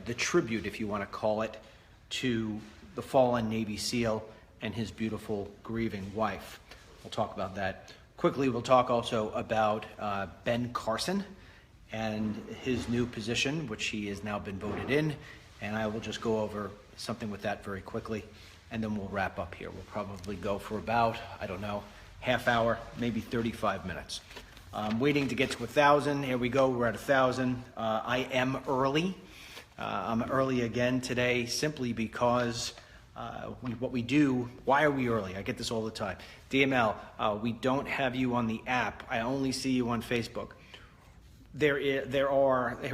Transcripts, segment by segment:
the tribute, if you want to call it, to the fallen Navy SEAL and his beautiful grieving wife. We'll talk about that. Quickly, we'll talk also about Ben Carson and his new position, which he has now been voted in, and I will just go over something with that very quickly, and then we'll wrap up here. We'll probably go for about, I don't know, half hour, maybe 35 minutes. Waiting to get to 1,000. Here we go, we're at 1,000. I am early. I'm early again today simply because what we do, why are we early? I get this all the time. DML, we don't have you on the app. I only see you on Facebook. Here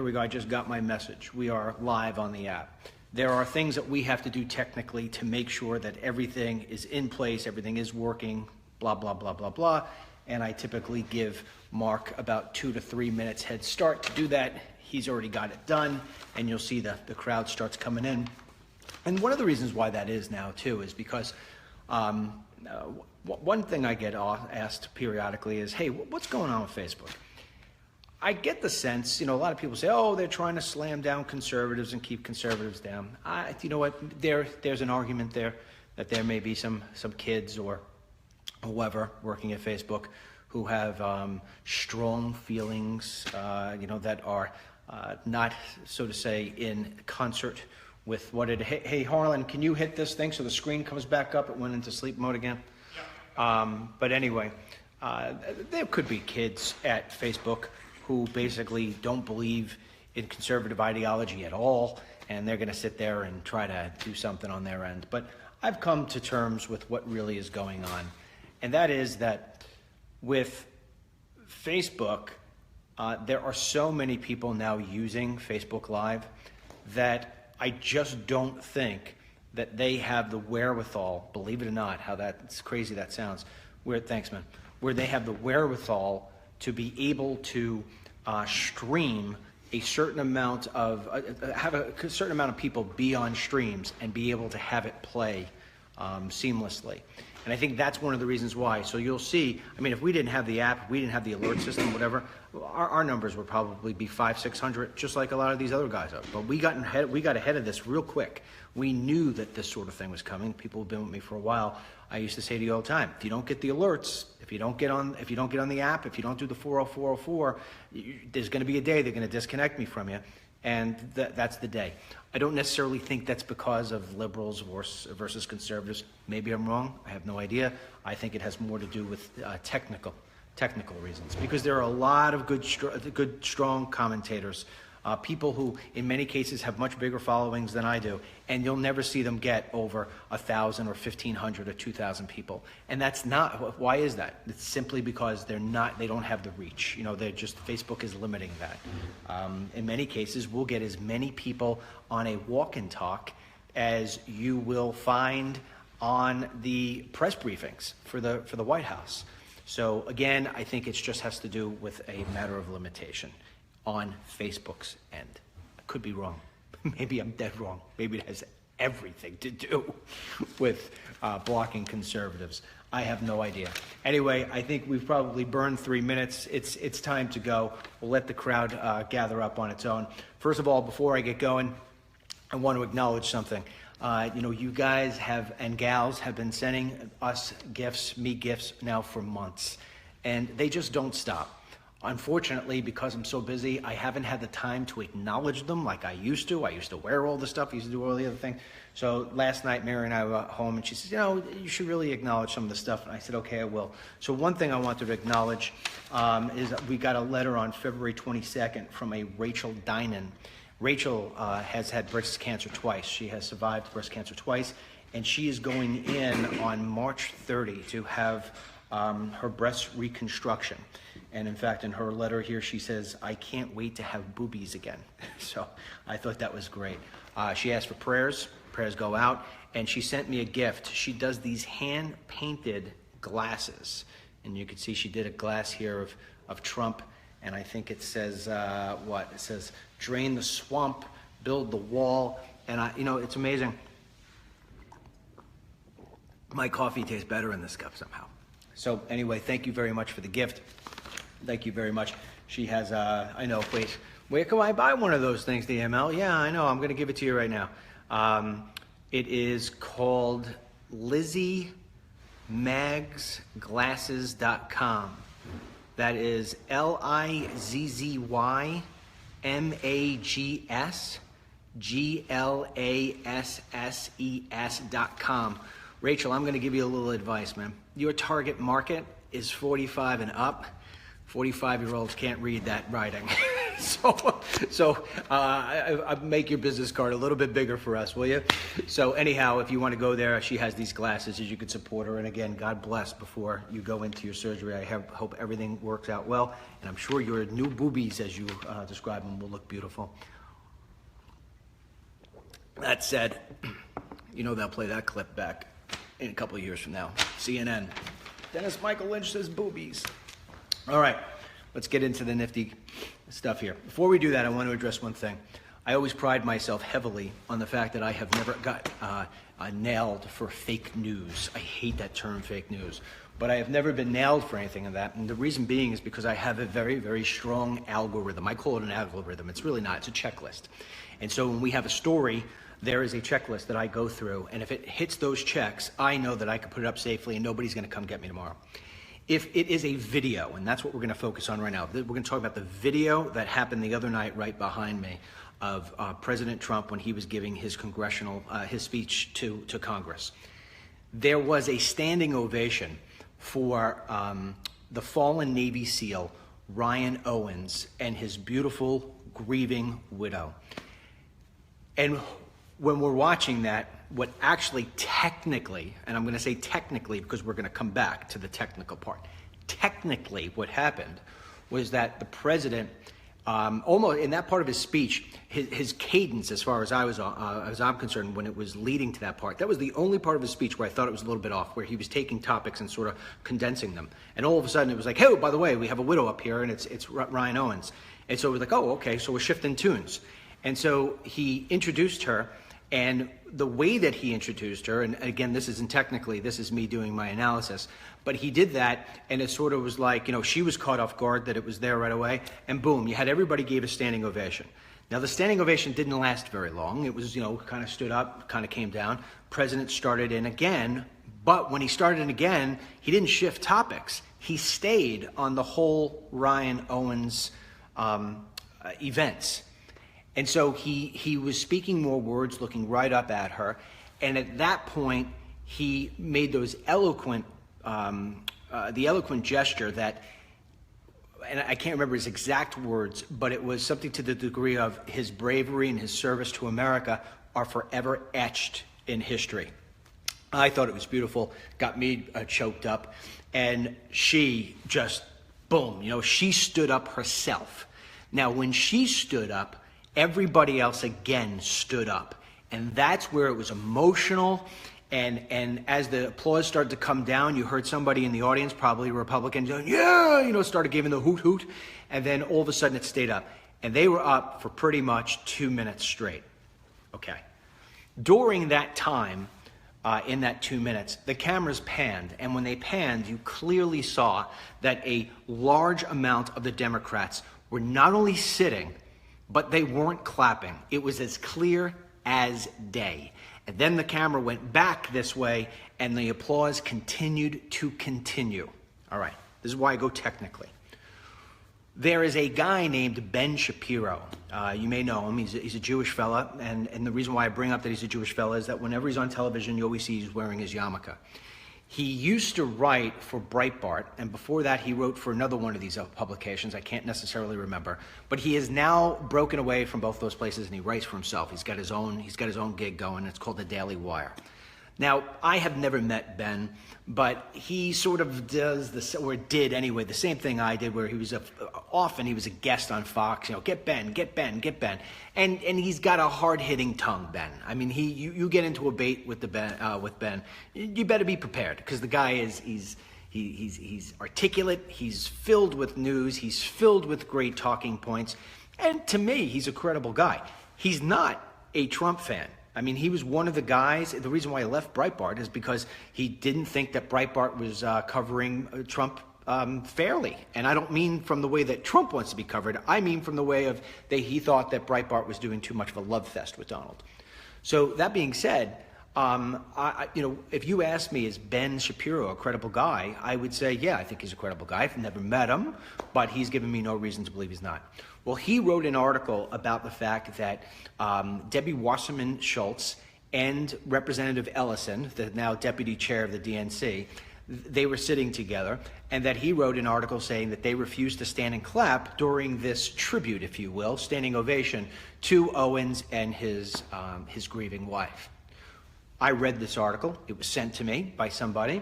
we go, I just got my message. We are live on the app. There are things that we have to do technically to make sure that everything is in place, everything is working, blah, blah, blah, blah, blah. And I typically give Mark about 2 to 3 minutes head start to do that. He's already got it done, and you'll see the crowd starts coming in. And one of the reasons why that is now, too, is because one thing I get asked periodically is, hey, what's going on with Facebook? I get the sense, a lot of people say, oh, they're trying to slam down conservatives and keep conservatives down. You know what? There's an argument there that there may be some kids or whoever working at Facebook who have strong feelings, that are not, so to say, in concert with what it. Hey, Harlan, can you hit this thing so the screen comes back up? It went into sleep mode again. But anyway, there could be kids at Facebook who basically don't believe in conservative ideology at all, and they're going to sit there and try to do something on their end. But I've come to terms with what really is going on, and that is that with Facebook, there are so many people now using Facebook Live that I just don't think that they have the wherewithal, believe it or not, how that's crazy that sounds, where they have the wherewithal to be able to stream a certain amount of, have a certain amount of people be on streams and be able to have it play seamlessly. And I think that's one of the reasons why. So you'll see, if we didn't have the app, if we didn't have the alert system, whatever, our numbers would probably be 500-600, just like a lot of these other guys are. But we got ahead of this real quick. We knew that this sort of thing was coming. People have been with me for a while. I used to say to you all the time, if you don't get the alerts, if you don't get on the app, if you don't do the 40404, there's going to be a day they're going to disconnect me from you. And that's the day. I don't necessarily think that's because of liberals versus conservatives. Maybe I'm wrong. I have no idea. I think it has more to do with technical reasons, because there are a lot of good, strong commentators, people who in many cases have much bigger followings than I do, and you'll never see them get over 1,000 or 1,500 or 2,000 people. And that's not, why is that? It's simply because they don't have the reach. Facebook is limiting that. In many cases, we'll get as many people on a walk and talk as you will find on the press briefings for the White House. So again, I think it just has to do with a matter of limitation on Facebook's end. I could be wrong. Maybe I'm dead wrong. Maybe it has everything to do with blocking conservatives. I have no idea. Anyway, I think we've probably burned 3 minutes. It's time to go. We'll let the crowd gather up on its own. First of all, before I get going, I want to acknowledge something. You guys and gals have been sending us me gifts now for months, and they just don't stop. Unfortunately, because I'm so busy, I haven't had the time to acknowledge them like I used to. I used to wear all the stuff, I used to do all the other things. So last night, Mary and I were home, and she says, you should really acknowledge some of the stuff. And I said, okay, I will. So one thing I wanted to acknowledge is we got a letter on February 22nd from a Rachel Dinan. Rachel has had breast cancer twice. She has survived breast cancer twice, and she is going in on March 30 to have her breast reconstruction. And in fact, in her letter here, she says, I can't wait to have boobies again. So I thought that was great. She asked for prayers. Prayers go out. And she sent me a gift. She does these hand-painted glasses. And you can see she did a glass here of Trump. And I think it says, It says, drain the swamp, build the wall. And, it's amazing. My coffee tastes better in this cup somehow. So anyway, thank you very much for the gift. Thank you very much. She has, Where can I buy one of those things, DML? Yeah, I know. I'm going to give it to you right now. It is called LizzieMagsGlasses.com. That is LizzieMagsGlasses.com. Rachel, I'm going to give you a little advice, man. Your target market is 45 and up. 45-year-olds can't read that writing. So make your business card a little bit bigger for us, will you? So anyhow, if you want to go there, she has these glasses, as you can support her. And again, God bless before you go into your surgery. I hope everything works out well. And I'm sure your new boobies, as you describe them, will look beautiful. That said, you know they'll play that clip back in a couple of years from now. CNN. Dennis Michael Lynch says boobies. All right, let's get into the nifty stuff here. Before we do that, I want to address one thing. I always pride myself heavily on the fact that I have never got nailed for fake news. I hate that term, fake news. But I have never been nailed for anything of that. And the reason being is because I have a very, very strong algorithm. I call it an algorithm. It's really not. It's a checklist. And so when we have a story, there is a checklist that I go through. And if it hits those checks, I know that I can put it up safely and nobody's going to come get me tomorrow. If it is a video, and that's what we're going to focus on right now, we're going to talk about the video that happened the other night right behind me of President Trump when he was giving his his speech to Congress. There was a standing ovation for the fallen Navy SEAL Ryan Owens and his beautiful grieving widow. And when we're watching that, what actually technically, and I'm going to say technically because we're going to come back to the technical part. Technically, what happened was that the president, almost in that part of his speech, his cadence, as far as I'm concerned, when it was leading to that part, that was the only part of his speech where I thought it was a little bit off, where he was taking topics and sort of condensing them. And all of a sudden, it was like, hey, by the way, we have a widow up here, and it's Ryan Owens. And so it was like, oh, okay, so we're shifting tunes. And so he introduced her. And the way that he introduced her, and again, this isn't technically, this is me doing my analysis, but he did that, and it sort of was like, she was caught off guard that it was there right away, and boom, you had everybody gave a standing ovation. Now, the standing ovation didn't last very long. It was, kind of stood up, kind of came down. President started in again, but when he started in again, he didn't shift topics. He stayed on the whole Ryan Owens events. And so he was speaking more words, looking right up at her. And at that point, he made those the eloquent gesture that, and I can't remember his exact words, but it was something to the degree of his bravery and his service to America are forever etched in history. I thought it was beautiful, got me choked up. And she just, boom, she stood up herself. Now, when she stood up, everybody else again stood up. And that's where it was emotional. And as the applause started to come down, you heard somebody in the audience, probably a Republican, going, yeah, started giving the hoot hoot. And then all of a sudden it stayed up. And they were up for pretty much 2 minutes straight. Okay. During that time, in that 2 minutes, the cameras panned. And when they panned, you clearly saw that a large amount of the Democrats were not only sitting, but they weren't clapping. It was as clear as day. And then the camera went back this way, and the applause continued to continue. All right, this is why I go technically. There is a guy named Ben Shapiro. You may know him. He's a Jewish fella, and the reason why I bring up that he's a Jewish fella is that whenever he's on television, you always see he's wearing his yarmulke. He used to write for Breitbart, and before that he wrote for another one of these publications. I can't necessarily remember, but he is now broken away from both those places, and he writes for himself. He's got his own gig going. It's called the Daily Wire. Now, I have never met Ben, but he sort of does this, or did anyway, the same thing I did, where he was often he was a guest on Fox. Get Ben, get Ben, get Ben, and he's got a hard-hitting tongue, Ben. I mean, you get into a bait with Ben, you better be prepared, because the guy he's articulate, he's filled with news, he's filled with great talking points, and to me, he's a credible guy. He's not a Trump fan. I mean, he was one of the guys. The reason why he left Breitbart is because he didn't think that Breitbart was covering Trump fairly. And I don't mean from the way that Trump wants to be covered. I mean from the way of he thought that Breitbart was doing too much of a love fest with Donald. So that being said, if you ask me, is Ben Shapiro a credible guy? I would say, yeah, I think he's a credible guy. I've never met him, but he's given me no reason to believe he's not. Well, he wrote an article about the fact that Debbie Wasserman Schultz and Representative Ellison, the now deputy chair of the DNC, they were sitting together, and that he wrote an article saying that they refused to stand and clap during this tribute, if you will, standing ovation to Owens and his grieving wife. I read this article. It was sent to me by somebody.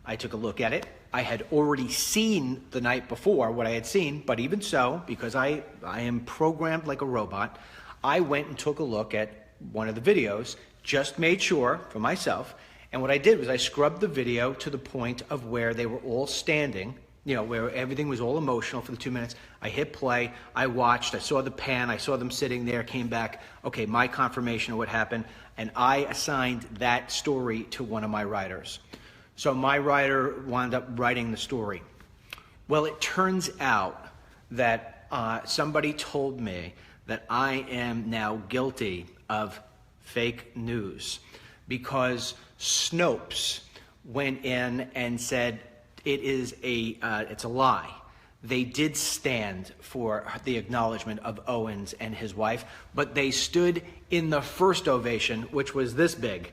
I took a look at it. I had already seen the night before what I had seen, but even so, because I am programmed like a robot, I went and took a look at one of the videos, just made sure for myself, and what I did was I scrubbed the video to the point of where they were all standing, where everything was all emotional for the 2 minutes. I hit play, I watched, I saw the pan, I saw them sitting there, came back, okay, my confirmation of what happened, and I assigned that story to one of my writers. So my writer wound up writing the story. Well, it turns out that somebody told me that I am now guilty of fake news because Snopes went in and said it's a lie. They did stand for the acknowledgement of Owens and his wife, but they stood in the first ovation, which was this big.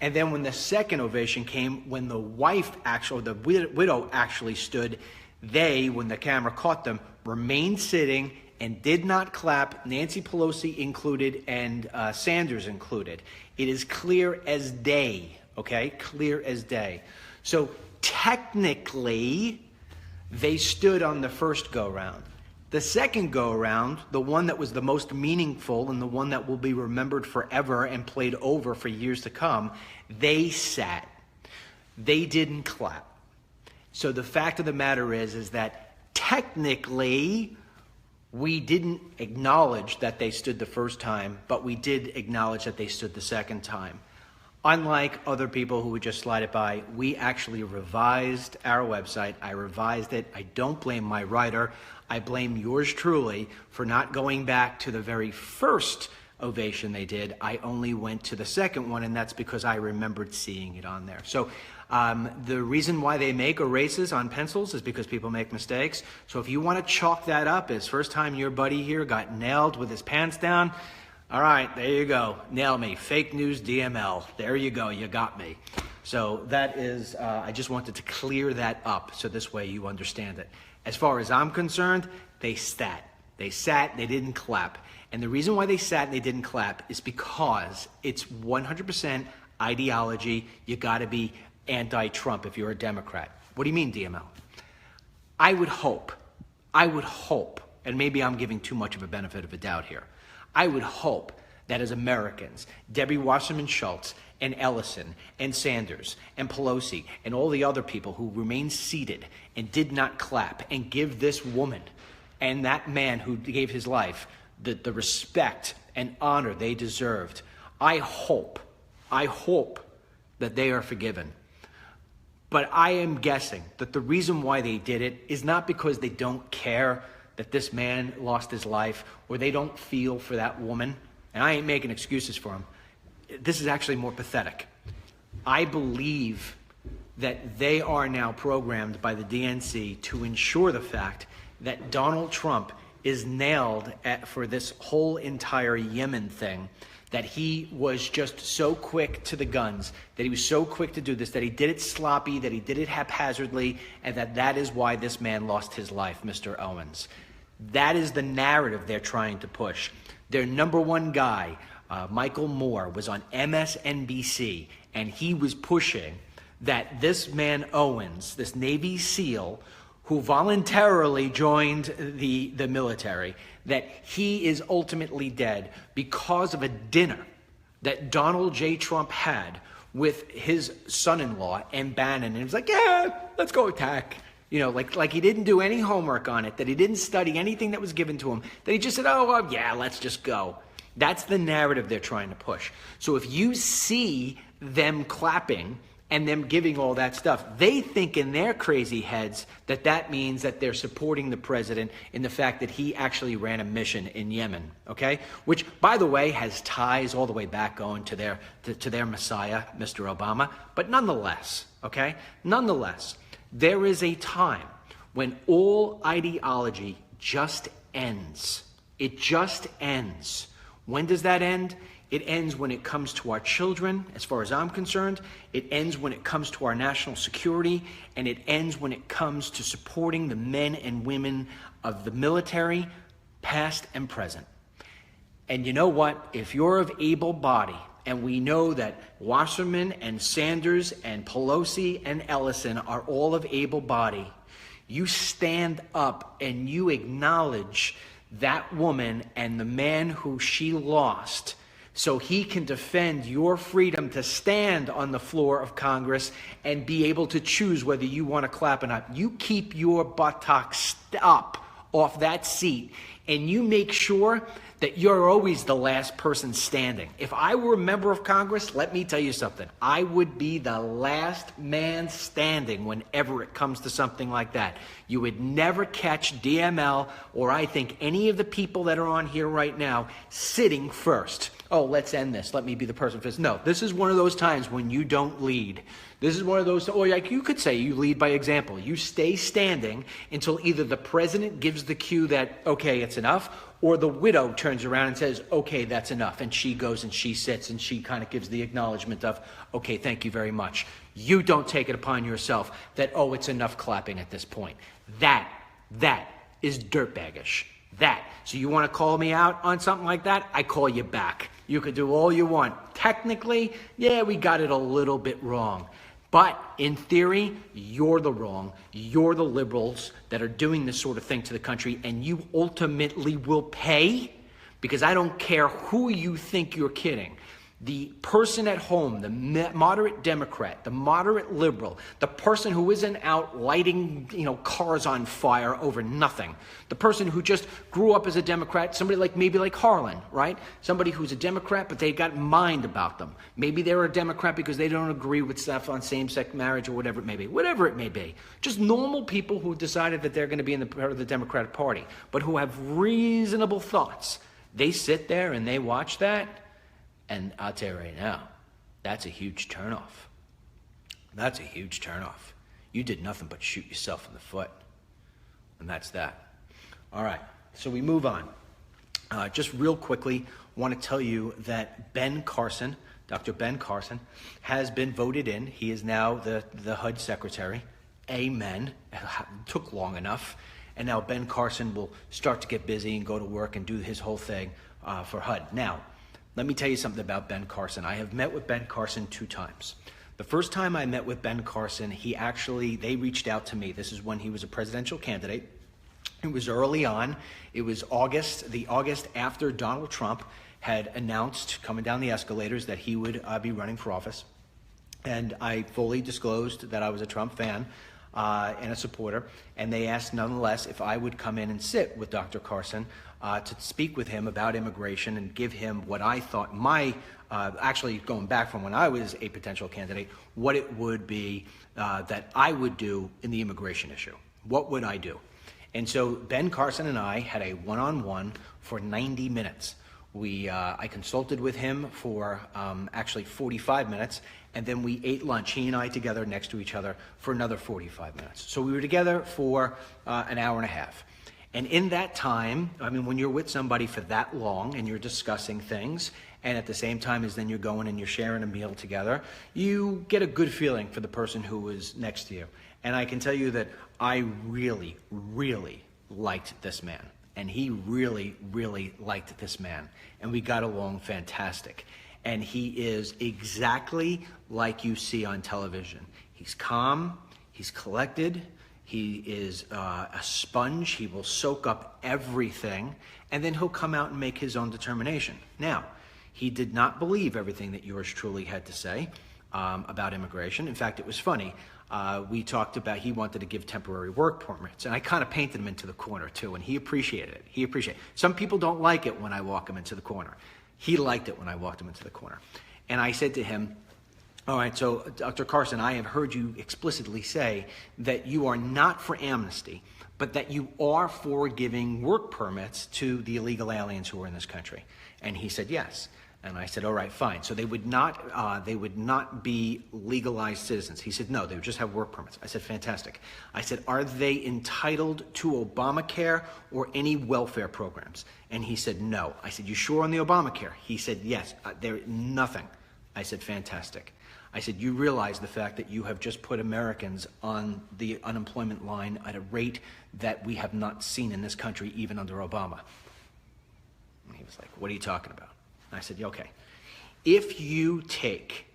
And then when the second ovation came, when the widow actually stood, they, when the camera caught them, remained sitting and did not clap, Nancy Pelosi included and Sanders included. It is clear as day, okay? Clear as day. So technically, they stood on the first go-round. The second go-around, the one that was the most meaningful and the one that will be remembered forever and played over for years to come, they sat. They didn't clap. So the fact of the matter is that technically we didn't acknowledge that they stood the first time, but we did acknowledge that they stood the second time. Unlike other people who would just slide it by, we actually revised our website. I revised it. I don't blame my writer. I blame yours truly for not going back to the very first ovation they did. I only went to the second one, and that's because I remembered seeing it on there. So the reason why they make erases on pencils is because people make mistakes. So if you want to chalk that up as first time your buddy here got nailed with his pants down, all right, there you go. Nail me. Fake news DML. There you go. You got me. So that is, I just wanted to clear that up so this way you understand it. As far as I'm concerned, they sat. They sat, they didn't clap. And the reason why they sat and they didn't clap is because it's 100% ideology. You got to be anti-Trump if you're a Democrat. What do you mean, DML? I would hope, and maybe I'm giving too much of a benefit of a doubt here, I would hope that as Americans, Debbie Wasserman Schultz and Ellison and Sanders and Pelosi and all the other people who remained seated and did not clap and give this woman and that man who gave his life the respect and honor they deserved, I hope that they are forgiven. But I am guessing that the reason why they did it is not because they don't care that this man lost his life or they don't feel for that woman. And I ain't making excuses for him. This is actually more pathetic. I believe that they are now programmed by the DNC to ensure the fact that Donald Trump is nailed for this whole entire Yemen thing, that he was just so quick to the guns, that he was so quick to do this, that he did it sloppy, that he did it haphazardly, and that is why this man lost his life, Mr. Owens. That is the narrative they're trying to push. Their number one guy, Michael Moore, was on MSNBC, and he was pushing that this man Owens, this Navy SEAL, who voluntarily joined the military, that he is ultimately dead because of a dinner that Donald J. Trump had with his son-in-law and Bannon. And he was like, yeah, let's go attack. You know, like he didn't do any homework on it, that he didn't study anything that was given to him, that he just said, oh, well, yeah, let's just go. That's the narrative they're trying to push. So if you see them clapping and them giving all that stuff. They think in their crazy heads that that means that they're supporting the president in the fact that he actually ran a mission in Yemen, okay? Which, by the way, has ties all the way back going to their messiah, Mr. Obama. But nonetheless, okay? Nonetheless, there is a time when all ideology just ends. It just ends. When does that end? It ends when it comes to our children, as far as I'm concerned. It ends when it comes to our national security, and it ends when it comes to supporting the men and women of the military, past and present. And you know what? If you're of able body, and we know that Wasserman and Sanders and Pelosi and Ellison are all of able body, you stand up and you acknowledge that woman and the man who she lost, so he can defend your freedom to stand on the floor of Congress and be able to choose whether you want to clap or not. You keep your buttocks up off that seat, and you make sure that you're always the last person standing. If I were a member of Congress, let me tell you something. I would be the last man standing whenever it comes to something like that. You would never catch DML, or I think any of the people that are on here right now, sitting first. Oh, let's end this. Let me be the person first. No, this is one of those times when you don't lead. This is one of those, or like you could say you lead by example. You stay standing until either the president gives the cue that, okay, it's enough, or the widow turns around and says, okay, that's enough. And she goes and she sits and she kind of gives the acknowledgement of, okay, thank you very much. You don't take it upon yourself that, oh, it's enough clapping at this point. That is dirtbaggish. That. So you want to call me out on something like that? I call you back. You could do all you want. Technically, yeah, we got it a little bit wrong. But in theory, you're the wrong. You're the liberals that are doing this sort of thing to the country, and you ultimately will pay, because I don't care who you think you're kidding. The person at home, the moderate Democrat, the moderate liberal, the person who isn't out lighting, cars on fire over nothing, the person who just grew up as a Democrat, somebody maybe like Harlan, right? Somebody who's a Democrat, but they got mind about them. Maybe they're a Democrat because they don't agree with stuff on same-sex marriage or whatever it may be. Whatever it may be. Just normal people who decided that they're going to be in the part of the Democratic Party, but who have reasonable thoughts. They sit there and they watch that. And I'll tell you right now, that's a huge turnoff. That's a huge turnoff. You did nothing but shoot yourself in the foot. And that's that. All right, so we move on. Just real quickly, want to tell you that Ben Carson, Dr. Ben Carson, has been voted in. He is now the HUD secretary. Amen. It took long enough. And now Ben Carson will start to get busy and go to work and do his whole thing for HUD. Now, let me tell you something about Ben Carson. I have met with Ben Carson 2 times. The first time I met with Ben Carson, they reached out to me. This is when he was a presidential candidate. It was early on. It was the August after Donald Trump had announced, coming down the escalators, that he would be running for office. And I fully disclosed that I was a Trump fan and a supporter. And they asked, nonetheless, if I would come in and sit with Dr. Carson to speak with him about immigration and give him what I thought actually going back from when I was a potential candidate, what it would be that I would do in the immigration issue. What would I do? And so Ben Carson and I had a one-on-one for 90 minutes. I consulted with him for actually 45 minutes, and then we ate lunch, he and I together next to each other, for another 45 minutes. So we were together for an hour and a half. And in that time, when you're with somebody for that long and you're discussing things, and at the same time as then you're going and you're sharing a meal together, you get a good feeling for the person who is next to you. And I can tell you that I really, really liked this man. And he really, really liked this man. And we got along fantastic. And he is exactly like you see on television. He's calm, he's collected, he is a sponge. He will soak up everything, and then he'll come out and make his own determination. Now, he did not believe everything that yours truly had to say about immigration. In fact, it was funny. We talked about he wanted to give temporary work permits, and I kind of painted him into the corner too, and he appreciated it. Some people don't like it when I walk him into the corner. He liked it when I walked him into the corner. And I said to him, All right, so Dr. Carson, I have heard you explicitly say that you are not for amnesty, but that you are for giving work permits to the illegal aliens who are in this country. And he said yes. And I said, all right, fine. So they would not be legalized citizens. He said, no, they would just have work permits. I said, fantastic. I said, are they entitled to Obamacare or any welfare programs? And he said, no. I said, you sure on the Obamacare? He said, yes. Nothing. I said, fantastic. I said, you realize the fact that you have just put Americans on the unemployment line at a rate that we have not seen in this country even under Obama. And he was like, what are you talking about? I said, okay, if you take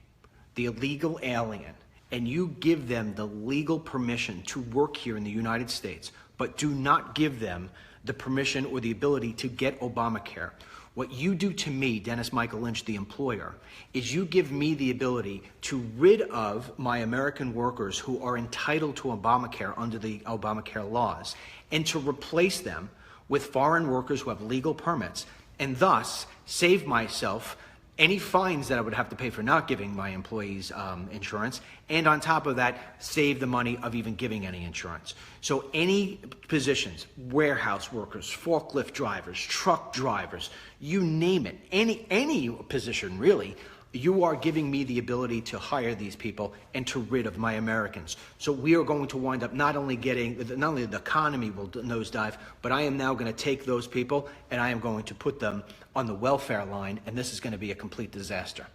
the illegal alien and you give them the legal permission to work here in the United States, but do not give them the permission or the ability to get Obamacare, what you do to me, Dennis Michael Lynch, the employer, is you give me the ability to rid of my American workers who are entitled to Obamacare under the Obamacare laws and to replace them with foreign workers who have legal permits, and thus save myself any fines that I would have to pay for not giving my employees insurance, and on top of that, save the money of even giving any insurance. So any positions, warehouse workers, forklift drivers, truck drivers, you name it, any position really, you are giving me the ability to hire these people and to rid of my Americans. So we are going to wind up not only the economy will nosedive, but I am now going to take those people and I am going to put them on the welfare line, and this is going to be a complete disaster.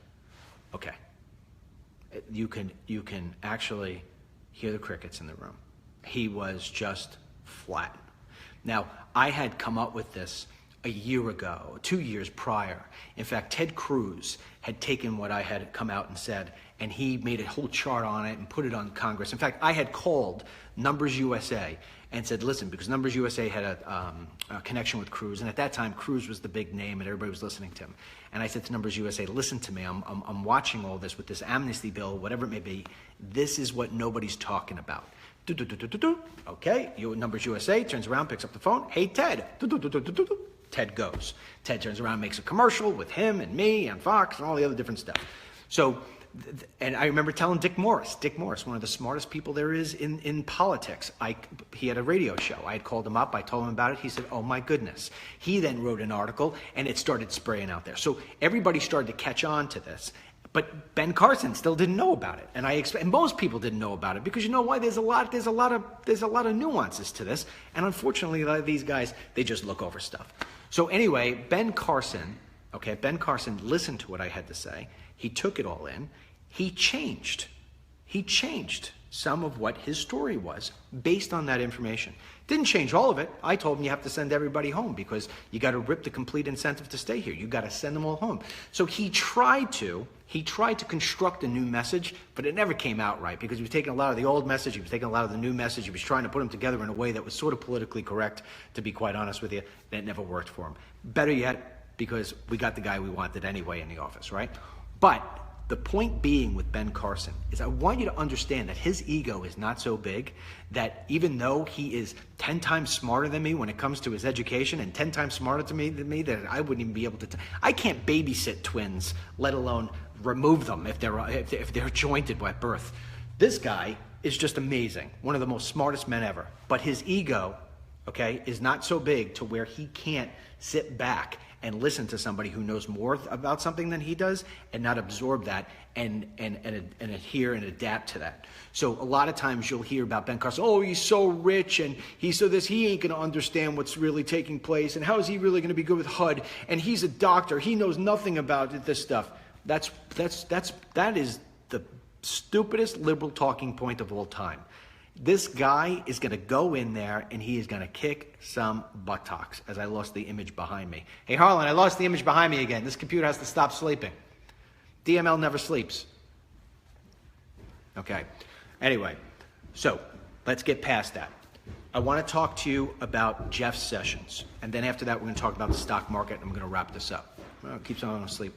Okay. You can actually hear the crickets in the room. He was just flat. Now, I had come up with this a year ago, 2 years prior. In fact, Ted Cruz had taken what I had come out and said, and he made a whole chart on it and put it on Congress. In fact, I had called Numbers USA and said, listen, because Numbers USA had a connection with Cruz, and at that time, Cruz was the big name and everybody was listening to him. And I said to Numbers USA, listen to me, I'm watching all this with this amnesty bill, whatever it may be. This is what nobody's talking about. Okay, Numbers USA turns around, picks up the phone. Hey, Ted. Ted goes. Ted turns around, makes a commercial with him and me and Fox and all the other different stuff. So, and I remember telling Dick Morris, one of the smartest people there is in politics. He had a radio show. I had called him up. I told him about it. He said, oh my goodness. He then wrote an article and it started spraying out there. So everybody started to catch on to this. But Ben Carson still didn't know about it, and most people didn't know about it because you know why? There's a lot of nuances to this, and unfortunately, a lot of these guys they just look over stuff. So anyway, Ben Carson listened to what I had to say. He took it all in. He changed some of what his story was based on that information. Didn't change all of it. I told him you have to send everybody home because you got to rip the complete incentive to stay here. You got to send them all home. So he tried to construct a new message, but it never came out right because he was taking a lot of the old message, he was taking a lot of the new message, he was trying to put them together in a way that was sort of politically correct, to be quite honest with you, and it never worked for him. Better yet, because we got the guy we wanted anyway in the office, right? But the point being with Ben Carson is I want you to understand that his ego is not so big that even though he is 10 times smarter than me when it comes to his education and 10 times smarter than me that I wouldn't even be able to, I can't babysit twins, let alone remove them if they're jointed at birth. This guy is just amazing, one of the most smartest men ever. But his ego, okay, is not so big to where he can't sit back and listen to somebody who knows more about something than he does and not absorb that and adhere and adapt to that. So a lot of times you'll hear about Ben Carson, oh, he's so rich and he's so this, he ain't going to understand what's really taking place and how is he really going to be good with HUD, and he's a doctor, he knows nothing about this stuff. That is the stupidest liberal talking point of all time. This guy is going to go in there and he is going to kick some buttocks, as I lost the image behind me. Hey, Harlan, I lost the image behind me again. This computer has to stop sleeping. DML never sleeps. Okay. Anyway, so let's get past that. I want to talk to you about Jeff Sessions. And then after that, we're going to talk about the stock market and I'm going to wrap this up. Well, keeps on asleep.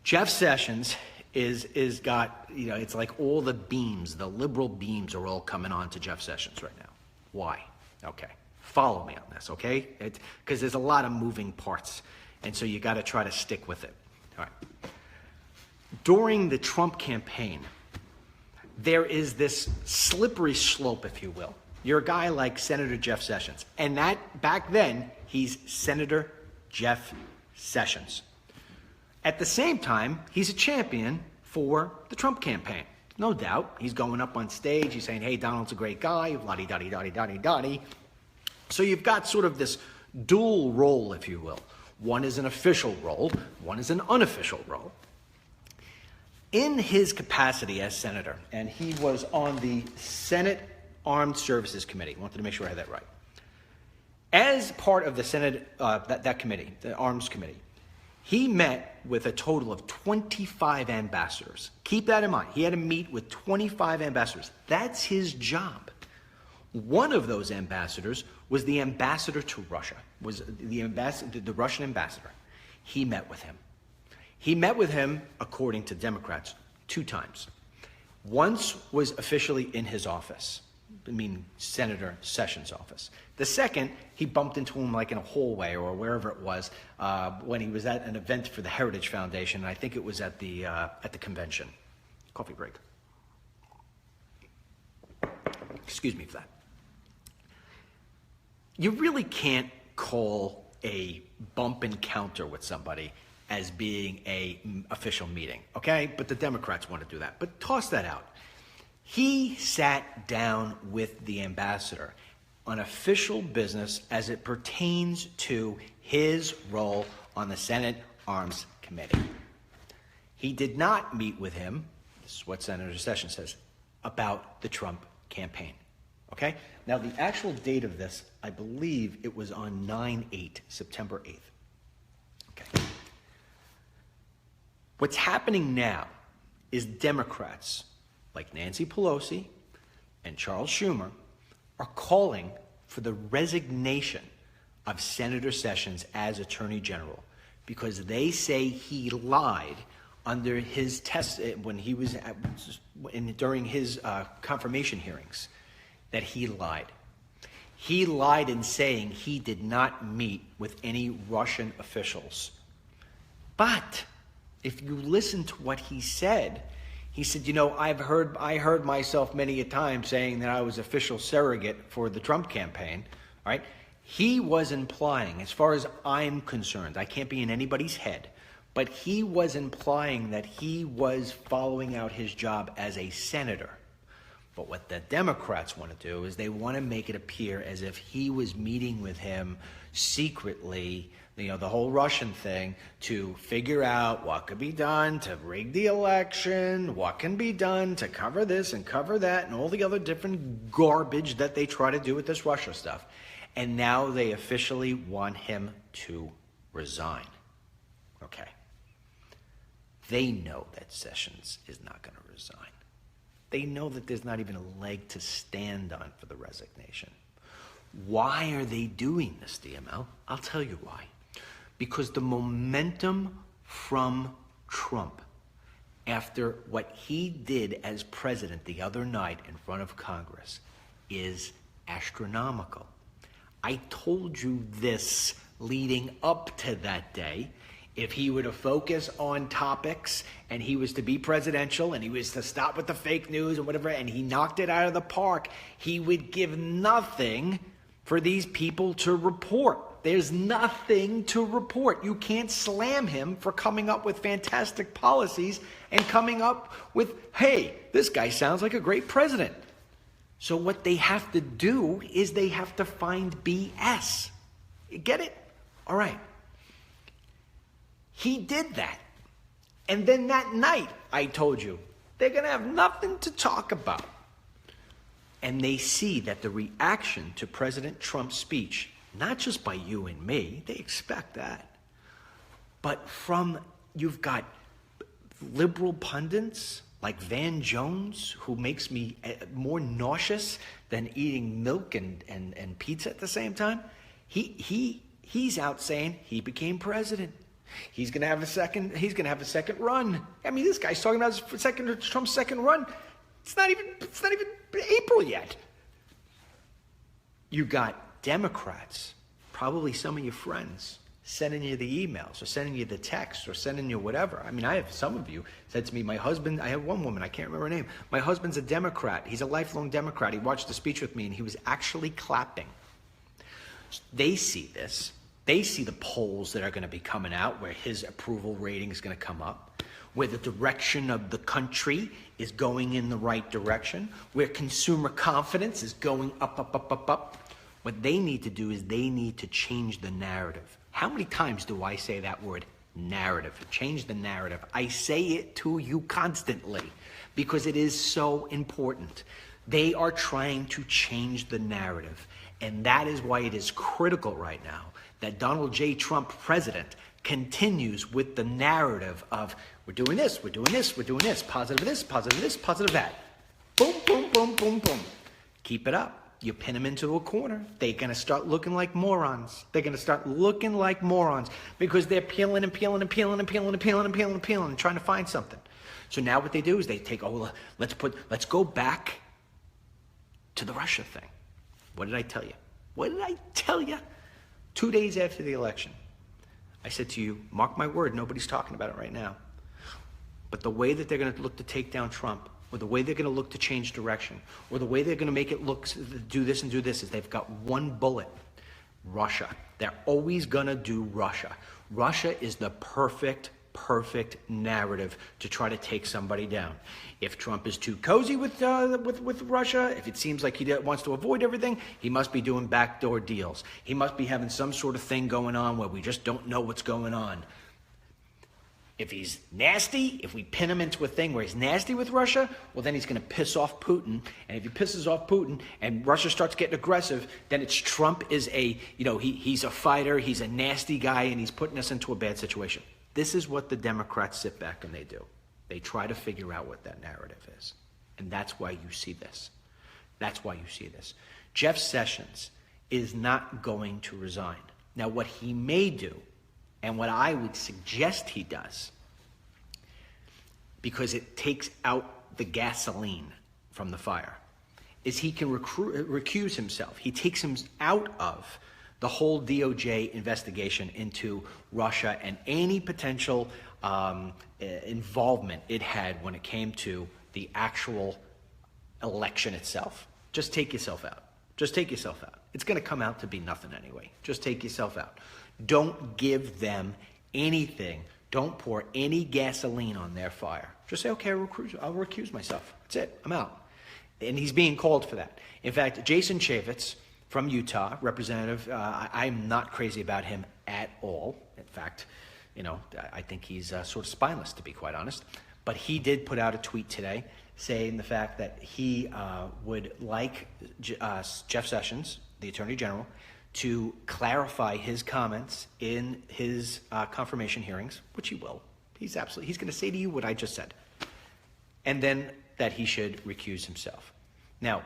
Jeff Sessions is got, you know, it's like all the beams, the liberal beams are all coming on to Jeff Sessions right now. Why? Okay. Follow me on this, okay? Because there's a lot of moving parts. And so you got to try to stick with it. All right. during the Trump campaign, there is this slippery slope, if you will. You're a guy like Senator Jeff Sessions, and that back then, he's Senator Jeff Sessions. At the same time, he's a champion for the Trump campaign. No doubt. He's going up on stage. He's saying, hey, Donald's a great guy, la-di-da-di-da-di-da-di-da-di. So you've got sort of this dual role, if you will. One is an official role. One is an unofficial role. In his capacity as senator, and he was on the Senate Armed Services Committee. I wanted to make sure I had that right. As part of the Senate, that committee, the Arms Committee, he met with a total of 25 ambassadors. Keep that in mind. He had to meet with 25 ambassadors. That's his job. One of those ambassadors was the ambassador to Russia, was the Russian ambassador. He met with him. He met with him, according to Democrats, 2 times. Once was officially in his office. I mean, Senator Sessions' office. The second, he bumped into him like in a hallway or wherever it was when he was at an event for the Heritage Foundation. I think it was at the convention. Coffee break. Excuse me for that. You really can't call a bump encounter with somebody as being an official meeting, okay? But the Democrats want to do that. But toss that out. He sat down with the ambassador on official business as it pertains to his role on the Senate Arms Committee. He did not meet with him, this is what Senator Sessions says, about the Trump campaign. Okay? Now, the actual date of this, I believe it was on 9/8, September 8th. Okay. What's happening now is Democrats like Nancy Pelosi and Charles Schumer are calling for the resignation of Senator Sessions as Attorney General because they say he lied under his test when he was during his confirmation hearings, that he lied. He lied in saying he did not meet with any Russian officials. But if you listen to what he said, you know, I heard myself many a time saying that I was official surrogate for the Trump campaign, right? He was implying, as far as I'm concerned, I can't be in anybody's head, but he was implying that he was following out his job as a senator. But what the Democrats want to do is they want to make it appear as if he was meeting with him secretly, you know, the whole Russian thing, to figure out what could be done to rig the election, what can be done to cover this and cover that, and all the other different garbage that they try to do with this Russia stuff. And now they officially want him to resign. Okay. They know that Sessions is not going to resign. They know that there's not even a leg to stand on for the resignation. Why are they doing this, DML? I'll tell you why. Because the momentum from Trump after what he did as president the other night in front of Congress is astronomical. I told you this leading up to that day. If he were to focus on topics and he was to be presidential and he was to stop with the fake news and whatever, and he knocked it out of the park, he would give nothing for these people to report. There's nothing to report. You can't slam him for coming up with fantastic policies and coming up with, hey, this guy sounds like a great president. So what they have to do is they have to find BS. You get it? All right. He did that. And then that night, I told you, they're going to have nothing to talk about. And they see that the reaction to President Trump's speech, not just by you and me, they expect that, but from, you've got liberal pundits like Van Jones, who makes me more nauseous than eating milk and pizza at the same time. He's out saying he became president. He's going to have a second run. I mean, this guy's talking about Trump's second run. It's not even April yet. You got Democrats, probably some of your friends, sending you the emails or sending you the texts or sending you whatever. I mean, I have some of you said to me, my husband, I have one woman, I can't remember her name. My husband's a Democrat. He's a lifelong Democrat. He watched the speech with me and he was actually clapping. They see this. They see the polls that are going to be coming out where his approval rating is going to come up, where the direction of the country is going in the right direction, where consumer confidence is going up, up, up, up, up. What they need to do is they need to change the narrative. How many times do I say that word, narrative? Change the narrative. I say it to you constantly because it is so important. They are trying to change the narrative. And that is why it is critical right now that Donald J. Trump, president, continues with the narrative of we're doing this, we're doing this, we're doing this, positive this, positive this, positive that. Boom, boom, boom, boom, boom. Keep it up. You pin them into a corner, they're going to start looking like morons. They're going to start looking like morons because they're peeling and peeling and peeling and peeling and peeling and peeling and peeling and trying to find something. So now what they do is they take, let's go back to the Russia thing. What did I tell you? What did I tell you? 2 days after the election, I said to you, mark my word, nobody's talking about it right now. But the way that they're going to look to take down Trump, or the way they're going to look to change direction, or the way they're going to make it look, do this and do this, is they've got one bullet: Russia. They're always going to do Russia. Russia is the perfect narrative to try to take somebody down. If Trump is too cozy with Russia, if it seems like he wants to avoid everything, he must be doing backdoor deals. He must be having some sort of thing going on where we just don't know what's going on. If he's nasty, if we pin him into a thing where he's nasty with Russia, well, then he's going to piss off Putin. And if he pisses off Putin and Russia starts getting aggressive, then it's Trump is he's a fighter, he's a nasty guy, and he's putting us into a bad situation. This is what the Democrats sit back and they do. They try to figure out what that narrative is. And that's why you see this. That's why you see this. Jeff Sessions is not going to resign. Now, what he may do, and what I would suggest he does, because it takes out the gasoline from the fire, is he can recuse himself. He takes him out of the whole DOJ investigation into Russia and any potential involvement it had when it came to the actual election itself. Just take yourself out. Just take yourself out. It's going to come out to be nothing anyway. Just take yourself out. Don't give them anything. Don't pour any gasoline on their fire. Just say, okay, I'll recuse myself. That's it. I'm out. And he's being called for that. In fact, Jason Chaffetz from Utah, representative, I'm not crazy about him at all. In fact, I think he's sort of spineless, to be quite honest. But he did put out a tweet today saying the fact that he would like Jeff Sessions, the Attorney General, to clarify his comments in his confirmation hearings, which he will. He's going to say to you what I just said. And then that he should recuse himself. Now,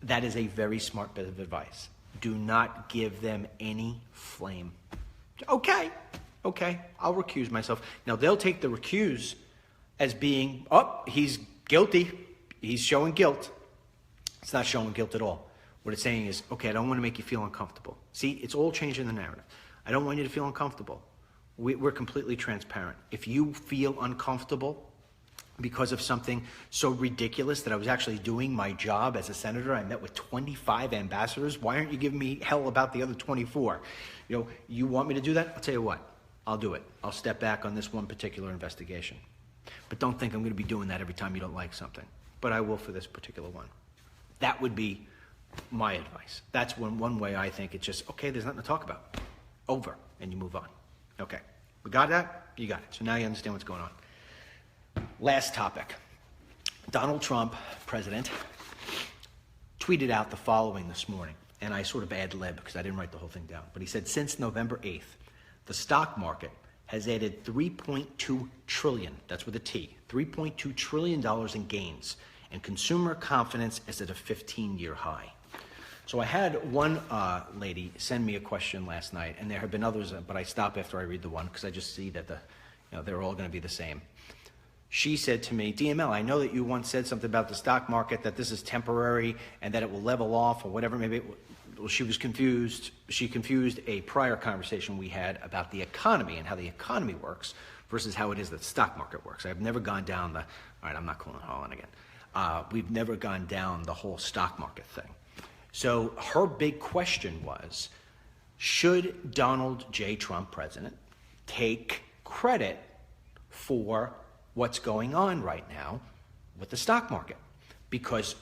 that is a very smart bit of advice. Do not give them any flame. Okay, I'll recuse myself. Now, they'll take the recuse as being, he's guilty. He's showing guilt. It's not showing guilt at all. What it's saying is, okay, I don't want to make you feel uncomfortable. See, it's all changing the narrative. I don't want you to feel uncomfortable. We're completely transparent. If you feel uncomfortable because of something so ridiculous that I was actually doing my job as a senator, I met with 25 ambassadors. Why aren't you giving me hell about the other 24? You want me to do that? I'll tell you what, I'll do it. I'll step back on this one particular investigation. But don't think I'm going to be doing that every time you don't like something. But I will for this particular one. That would be my advice. That's one way I think it's just, okay, there's nothing to talk about. Over, and you move on. Okay, we got that? You got it. So now you understand what's going on. Last topic. Donald Trump, president, tweeted out the following this morning, and I sort of ad-lib because I didn't write the whole thing down, but he said, since November 8th, the stock market has added $3.2 trillion, that's with a T, $3.2 trillion in gains, and consumer confidence is at a 15-year high. So I had one lady send me a question last night, and there have been others, but I stop after I read the one because I just see that they're all going to be the same. She said to me, DML, I know that you once said something about the stock market, that this is temporary and that it will level off or whatever, maybe she was confused. She confused a prior conversation we had about the economy and how the economy works versus how it is that the stock market works. I've never gone down all right, I'm not calling Holland again. We've never gone down the whole stock market thing. So her big question was, should Donald J. Trump, president, take credit for what's going on right now with the stock market? Because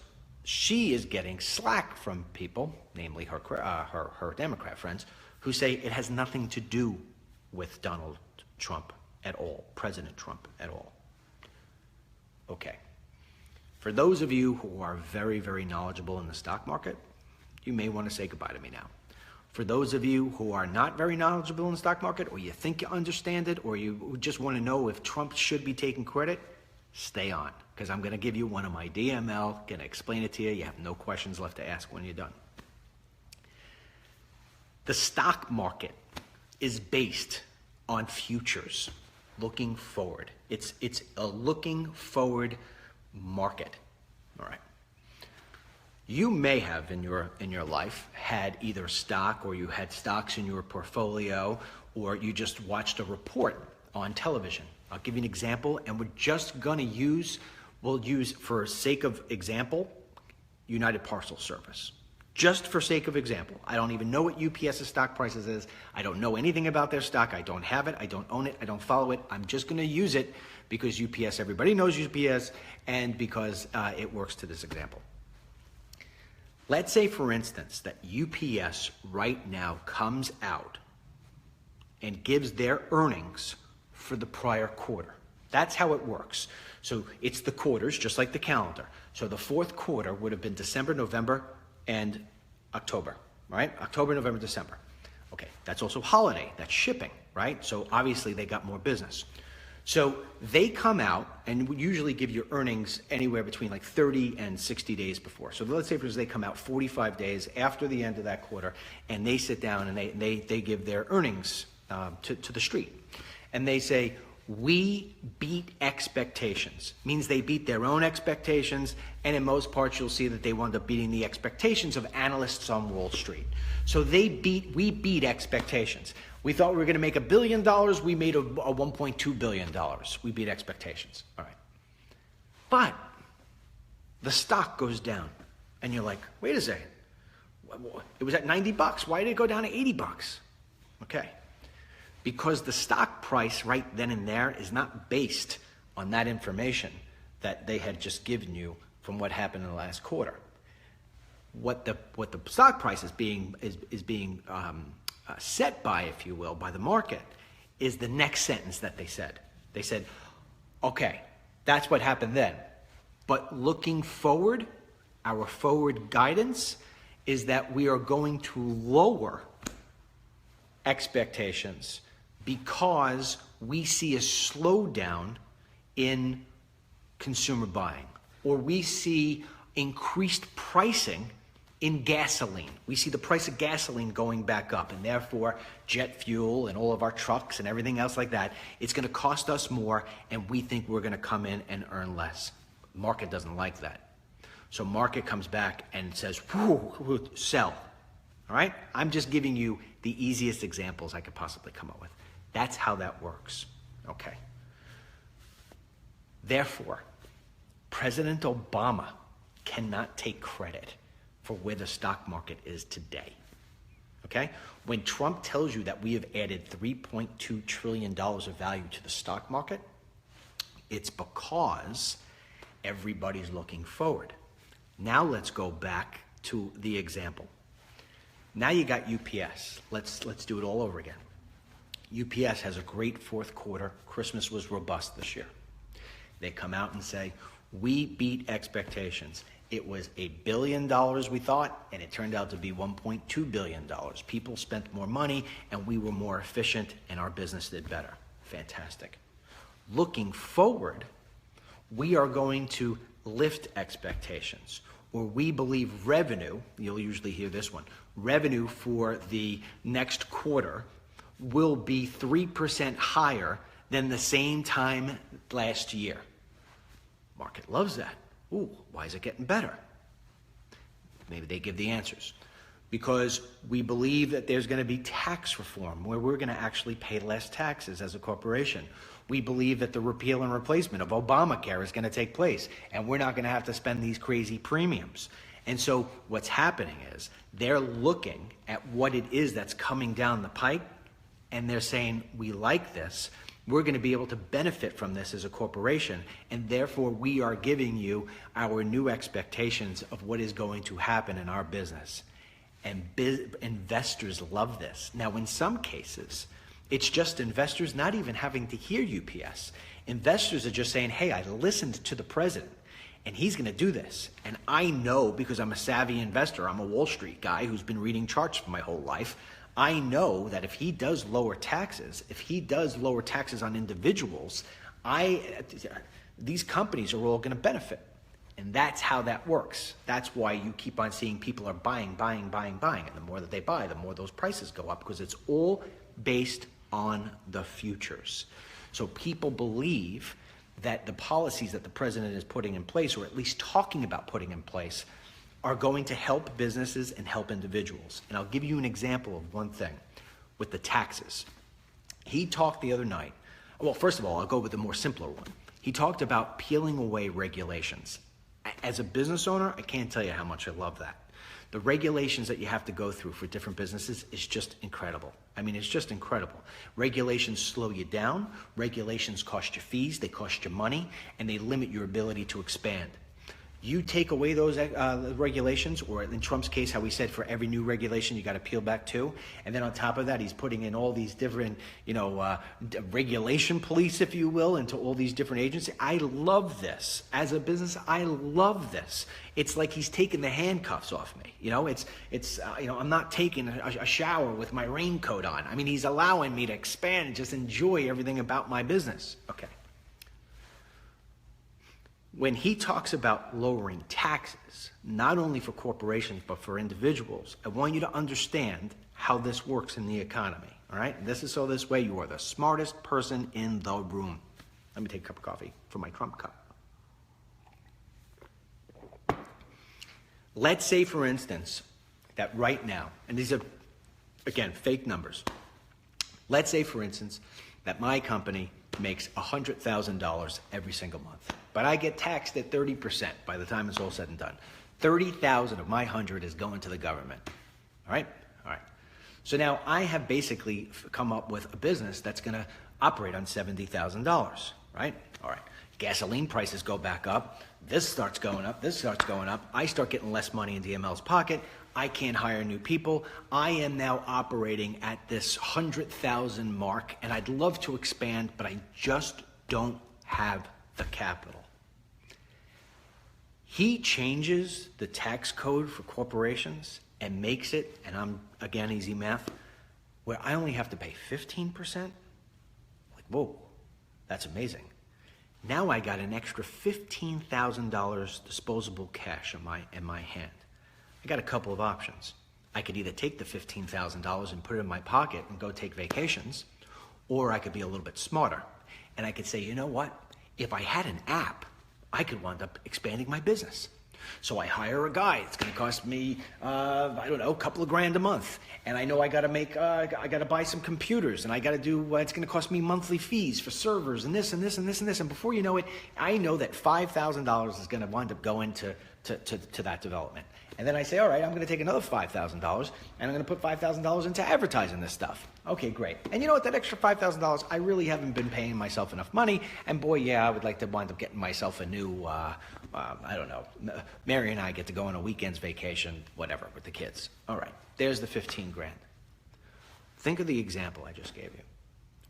she is getting slack from people, namely her Democrat friends, who say it has nothing to do with Donald Trump at all, President Trump at all. Okay. For those of you who are very, very knowledgeable in the stock market, you may want to say goodbye to me now. For those of you who are not very knowledgeable in the stock market, or you think you understand it, or you just want to know if Trump should be taking credit, stay on, because I'm going to give you one of my DML, going to explain it to you. You have no questions left to ask when you're done. The stock market is based on futures, looking forward. It's a looking forward market, all right? You may have in your life had either stock, or you had stocks in your portfolio, or you just watched a report on television. I'll give you an example, and we're just going to we'll use for sake of example, United Parcel Service. Just for sake of example. I don't even know what UPS's stock prices is. I don't know anything about their stock. I don't have it. I don't own it. I don't follow it. I'm just going to use it because UPS, everybody knows UPS, and because it works to this example. Let's say, for instance, that UPS right now comes out and gives their earnings for the prior quarter. That's how it works. So it's the quarters, just like the calendar. So the fourth quarter would have been December, November, and October, right? October, November, December. Okay, that's also holiday, that's shipping, right? So obviously they got more business. So they come out and would usually give you earnings anywhere between like 30 and 60 days before. So let's say for instance they come out 45 days after the end of that quarter, and they sit down and they give their earnings to the street. And they say, we beat expectations. Means they beat their own expectations, and in most parts you'll see that they wound up beating the expectations of analysts on Wall Street. So we beat expectations. We thought we were going to make $1 billion. We made a $1.2 billion. We beat expectations. All right. But the stock goes down, and you're like, wait a second. It was at $90. Why did it go down to $80? Okay. Because the stock price right then and there is not based on that information that they had just given you from what happened in the last quarter. What the stock price is being set by, if you will, by the market, is the next sentence that they said. They said, okay, that's what happened then. But looking forward, our forward guidance is that we are going to lower expectations because we see a slowdown in consumer buying, or we see increased pricing in gasoline. We see the price of gasoline going back up, and therefore jet fuel and all of our trucks and everything else like that, it's going to cost us more, and we think we're going to come in and earn less. Market doesn't like that. So market comes back and says, whoo, sell. All right? I'm just giving you the easiest examples I could possibly come up with. That's how that works. Okay. Therefore, President Obama cannot take credit for where the stock market is today. Okay? When Trump tells you that we have added $3.2 trillion of value to the stock market, it's because everybody's looking forward. Now let's go back to the example. Now you got UPS. Let's do it all over again. UPS has a great fourth quarter. Christmas was robust this year. They come out and say, we beat expectations. It was $1 billion we thought, and it turned out to be $1.2 billion. People spent more money, and we were more efficient, and our business did better. Fantastic. Looking forward, we are going to lift expectations, or we believe revenue, you'll usually hear this one, revenue for the next quarter will be 3% higher than the same time last year. Market loves that. Ooh, why is it getting better? Maybe they give the answers. because we believe that there's going to be tax reform where we're going to actually pay less taxes as a corporation. We believe that the repeal and replacement of Obamacare is going to take place, and we're not going to have to spend these crazy premiums. And so what's happening is they're looking at what it is that's coming down the pike, and they're saying, we like this. We're going to be able to benefit from this as a corporation, and therefore we are giving you our new expectations of what is going to happen in our business. And investors love this. Now, in some cases, it's just investors not even having to hear UPS. Investors are just saying, hey, I listened to the president, and he's going to do this. And I know, because I'm a savvy investor, I'm a Wall Street guy who's been reading charts for my whole life, I know that if he does lower taxes, on individuals, these companies are all going to benefit. And that's how that works. That's why you keep on seeing people are buying. And the more that they buy, the more those prices go up, because it's all based on the futures. So people believe that the policies that the president is putting in place, or at least talking about putting in place, are going to help businesses and help individuals. And I'll give you an example of one thing with the taxes. He talked the other night, well, first of all, I'll go with the more simpler one. He talked about peeling away regulations. As a business owner, I can't tell you how much I love that. The regulations that you have to go through for different businesses is just incredible. I mean, it's just incredible. Regulations slow you down. Regulations cost you fees. They cost you money, and they limit your ability to expand. You take away those regulations, or in Trump's case, how he said for every new regulation, you got to peel back two. And then on top of that, he's putting in all these different, regulation police, if you will, into all these different agencies. I love this. As a business, I love this. It's like he's taking the handcuffs off me. I'm not taking a shower with my raincoat on. I mean, he's allowing me to expand and just enjoy everything about my business. Okay. When he talks about lowering taxes, not only for corporations, but for individuals, I want you to understand how this works in the economy, all right? This is so this way you are the smartest person in the room. Let me take a cup of coffee from my Trump cup. Let's say, for instance, that right now, and these are, again, fake numbers. Let's say, for instance, that my company makes $100,000 every single month. But I get taxed at 30% by the time it's all said and done. 30,000 of my 100 is going to the government. All right? All right. So now I have basically come up with a business that's going to operate on $70,000, right? All right. Gasoline prices go back up. This starts going up. This starts going up. I start getting less money in DML's pocket. I can't hire new people. I am now operating at this 100,000 mark, and I'd love to expand, but I just don't have the capital. He changes the tax code for corporations and makes it, and I'm, again, easy math, where I only have to pay 15%. Like, whoa, that's amazing. Now I got an extra $15,000 disposable cash in my hand. I got a couple of options. I could either take the $15,000 and put it in my pocket and go take vacations, or I could be a little bit smarter. And I could say, you know what? If I had an app, I could wind up expanding my business. So I hire a guy. It's going to cost me, a couple of grand a month. And I know I got to buy some computers, and I got to do, it's going to cost me monthly fees for servers and this and this and this and this. And before you know it, I know that $5,000 is going to wind up going to that development. And then I say, all right, I'm going to take another $5,000 and I'm going to put $5,000 into advertising this stuff. Okay, great. And you know what? That extra $5,000, I really haven't been paying myself enough money. And boy, yeah, I would like to wind up getting myself a new, Mary and I get to go on a weekend's vacation, whatever, with the kids. All right, there's the 15 grand. Think of the example I just gave you.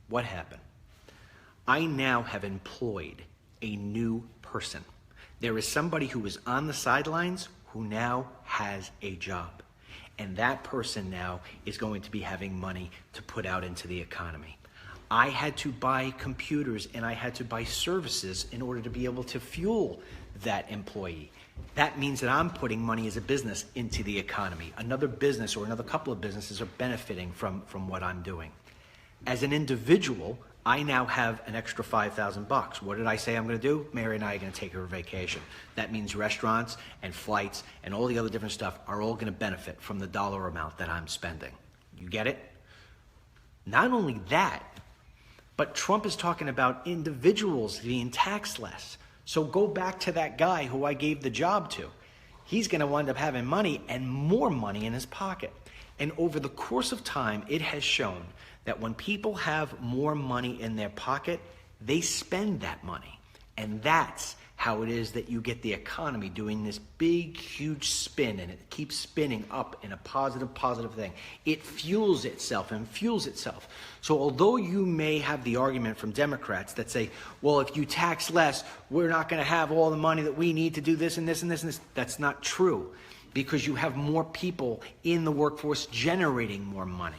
What happened? I now have employed a new person. There is somebody who was on the sidelines who now has a job. And that person now is going to be having money to put out into the economy. I had to buy computers and I had to buy services in order to be able to fuel that employee. That means that I'm putting money as a business into the economy. Another business or another couple of businesses are benefiting from what I'm doing. As an individual, I now have an extra $5,000. What did I say I'm going to do? Mary and I are going to take her vacation. That means restaurants and flights and all the other different stuff are all going to benefit from the dollar amount that I'm spending. You get it? Not only that, but Trump is talking about individuals being taxed less. So go back to that guy who I gave the job to. He's going to wind up having money and more money in his pocket. And over the course of time, it has shown that when people have more money in their pocket, they spend that money. And that's how it is that you get the economy doing this big, huge spin, and it keeps spinning up in a positive thing. It fuels itself and fuels itself. So although you may have the argument from Democrats that say, well, if you tax less, we're not going to have all the money that we need to do this and this and this and this. That's not true, because you have more people in the workforce generating more money.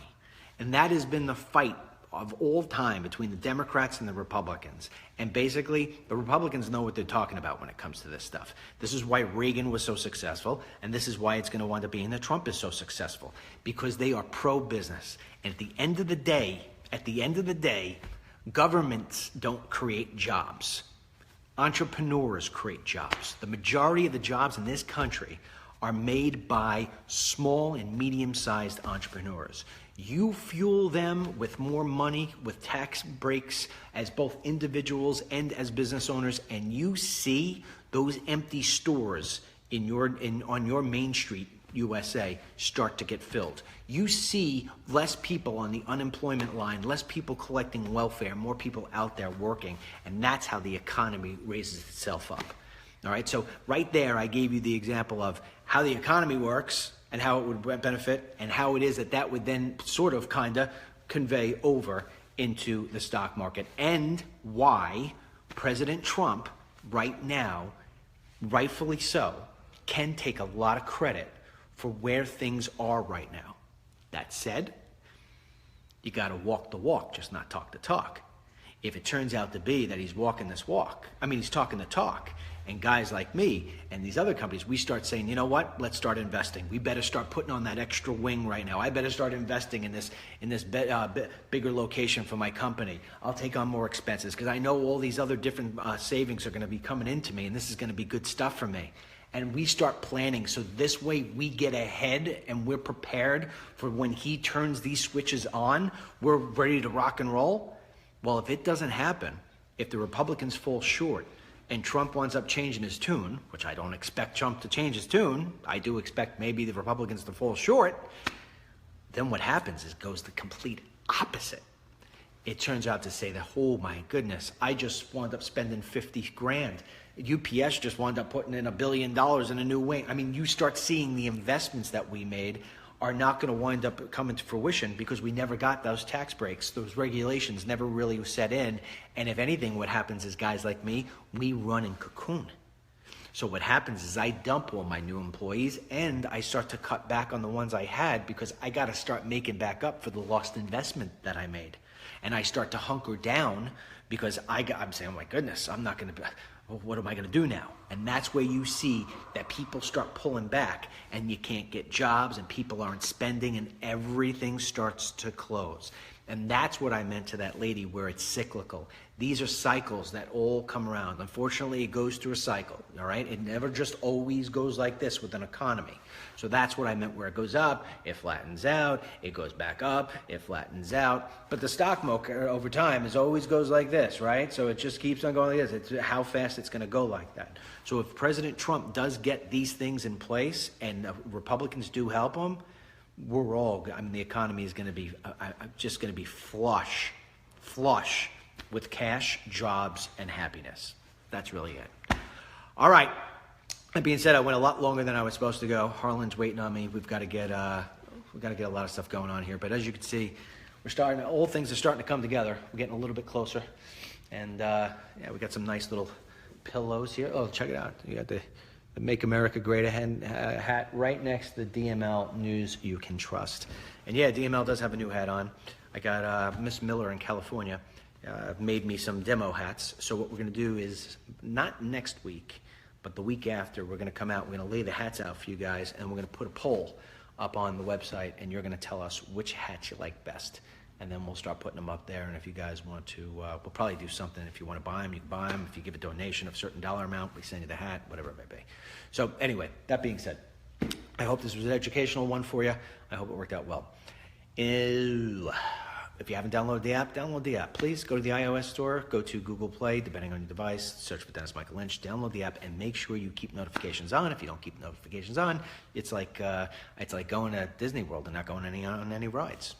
And that has been the fight of all time between the Democrats and the Republicans. And basically, the Republicans know what they're talking about when it comes to this stuff. This is why Reagan was so successful, and this is why it's going to wind up being that Trump is so successful, because they are pro-business. And at the end of the day, governments don't create jobs. Entrepreneurs create jobs. The majority of the jobs in this country are made by small and medium-sized entrepreneurs. You fuel them with more money, with tax breaks as both individuals and as business owners, and you see those empty stores on your Main Street, USA, start to get filled. You see less people on the unemployment line, less people collecting welfare, more people out there working, and that's how the economy raises itself up. All right, so right there I gave you the example of how the economy works and how it would benefit, and how it is that would then sort of kind of convey over into the stock market, and why President Trump right now, rightfully so, can take a lot of credit for where things are right now. That said, you got to walk the walk, just not talk the talk. If it turns out to be that he's walking this walk, he's talking the talk, and guys like me and these other companies, we start saying, you know what, let's start investing. We better start putting on that extra wing right now. I better start investing in this bigger location for my company. I'll take on more expenses because I know all these other different savings are going to be coming into me, and this is going to be good stuff for me. And we start planning, so this way we get ahead and we're prepared for when he turns these switches on, we're ready to rock and roll. Well, if it doesn't happen, if the Republicans fall short and Trump winds up changing his tune, which I don't expect Trump to change his tune, I do expect maybe the Republicans to fall short, then what happens is goes the complete opposite. It turns out to say that, oh my goodness, I just wound up spending 50 grand. UPS just wound up putting in $1 billion in a new wing. You start seeing the investments that we made are not going to wind up coming to fruition because we never got those tax breaks. Those regulations never really set in. And if anything, what happens is guys like me, we run in cocoon. So what happens is I dump all my new employees and I start to cut back on the ones I had because I got to start making back up for the lost investment that I made. And I start to hunker down because I'm saying, oh my goodness, I'm not going to, what am I going to do now? And that's where you see that people start pulling back and you can't get jobs and people aren't spending and everything starts to close. And that's what I meant to that lady where it's cyclical. These are cycles that all come around. Unfortunately, it goes through a cycle, all right? It never just always goes like this with an economy. So that's what I meant where it goes up, it flattens out, it goes back up, it flattens out. But the stock market over time always goes like this, right? So it just keeps on going like this. It's how fast it's going to go like that. So if President Trump does get these things in place and Republicans do help him, we're all, the economy is going to be just going to be flush with cash, jobs, and happiness. That's really it. All right. That being said, I went a lot longer than I was supposed to go. Harlan's waiting on me. We've got to get a lot of stuff going on here. But as you can see, all things are starting to come together. We're getting a little bit closer. And we got some nice little pillows here. Oh, check it out. You got the Make America Great Again hat right next to the DML News You Can Trust. And yeah, DML does have a new hat on. I got Miss Miller in California made me some demo hats. So what we're going to do is not next week, but the week after, we're going to come out, we're going to lay the hats out for you guys, and we're going to put a poll up on the website, and you're going to tell us which hat you like best. and then we'll start putting them up there. And if you guys want to, we'll probably do something. If you want to buy them, you can buy them. If you give a donation of a certain dollar amount, we send you the hat, whatever it may be. So anyway, that being said, I hope this was an educational one for you. I hope it worked out well. If you haven't downloaded the app, download the app. Please go to the iOS store, go to Google Play, depending on your device, search for Dennis Michael Lynch, download the app, and make sure you keep notifications on. If you don't keep notifications on, it's like going to Disney World and not going on any rides.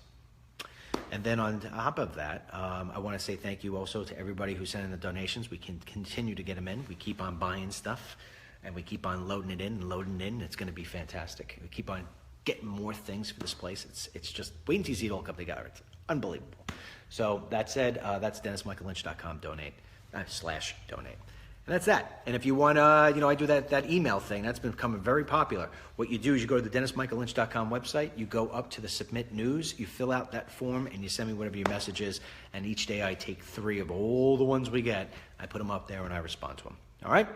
And then on top of that, I want to say thank you also to everybody who sent in the donations. We can continue to get them in. We keep on buying stuff, and we keep on loading it in and loading it in. It's going to be fantastic. We keep on getting more things for this place. It's just wait until you see it all come together. It's unbelievable. So that said, that's DennisMichaelLynch.com /donate. And that's that. And if you want to, I do that email thing. That's been becoming very popular. What you do is you go to the DennisMichaelLynch.com website, you go up to the Submit News, you fill out that form, and you send me whatever your message is. And each day I take 3 of all the ones we get, I put them up there, and I respond to them. All right?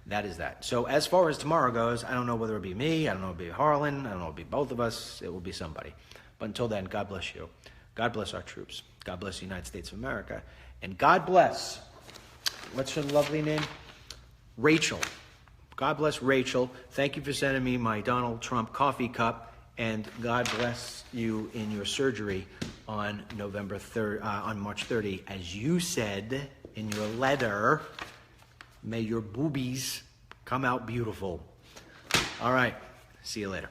That is that. So as far as tomorrow goes, I don't know whether it'll be me, I don't know if it'll be Harlan, I don't know if it'll be both of us, it will be somebody. But until then, God bless you. God bless our troops. God bless the United States of America. And God bless, what's her lovely name? Rachel. God bless Rachel. Thank you for sending me my Donald Trump coffee cup. And God bless you in your surgery on March 30. As you said in your letter, may your boobies come out beautiful. All right. See you later.